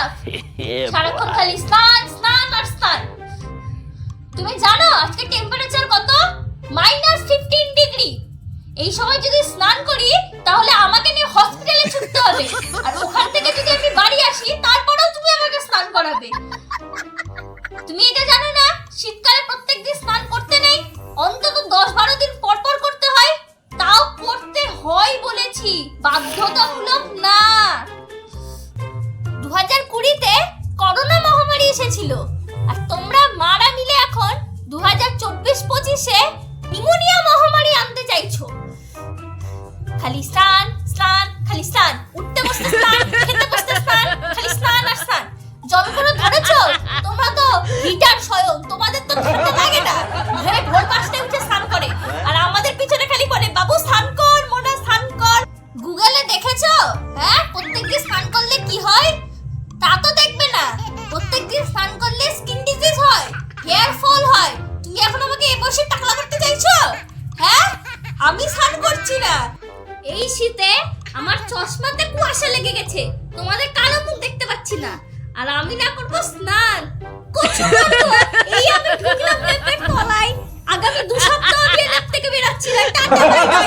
Enough. সারাক্ষণ খালি স্নান স্নান আর স্নান। তুমি জানো আজকে টেম্পারেচার কত? -15 ডিগ্রি। এই সময় যদি স্নান করি তাহলে আমাকে নিয়ে হসপিটালে ছুটতে হবে, আর ওখান থেকে যদি আমি বাড়ি আসি তারপরেও তুমি আমাকে স্নান করাবে। তুমি এটা জানো না শীতকালে প্রত্যেকদিন স্নান করতে নেই, অন্তত 10-12 দিন পর পর করতে হয়। তাও করতে হয় বলেছি, বাধ্যতামূলক না। 2020-তে করোনা মহামারী এসেছিল, আর তোমরা মারা মিলে এখন 2024-25-এ নিউমোনিয়া মহামারী আনতে চাইছো। খালি স্নান স্নান খালি স্নান, উঠতে বসতে স্নান, খেতে বসতে স্নান, খালি স্নান আর স্নান। জল করে ধরেছো? তোমরা তো হিটার স্বয়ং, তোমাদের তো ঠান্ডা লাগে না। ঘরে ভোর 5টায় উঠে স্নান করে, আর আমাদের পিছনে খালি বলে বাবু স্নান কর, মোনা স্নান কর। গুগলে দেখেছো? হ্যাঁ, প্রত্যেকদিন স্নান করলে কি হয়? তা তো দেখবে না। প্রত্যেকদিন স্নান করলে স্কিন ডিজিজ হয়, হেয়ার ফল হয়। তুমি এখন আমাকে এ বসে টাকলা করতে চাইছো? হ্যাঁ, আমি স্নান করছি না। এই শীতে আমার চশমাতে কুয়াশা লেগে গেছে, তোমাদের কালো মুখ দেখতে পাচ্ছি না। আর আমি না করবো স্নান, এই আমি ঢুকলাম ল্যাপের তলায়। আগামী 2 সপ্তাহ আমি ল্যাপ থেকে বেরাচ্ছি না। Tata bye bye.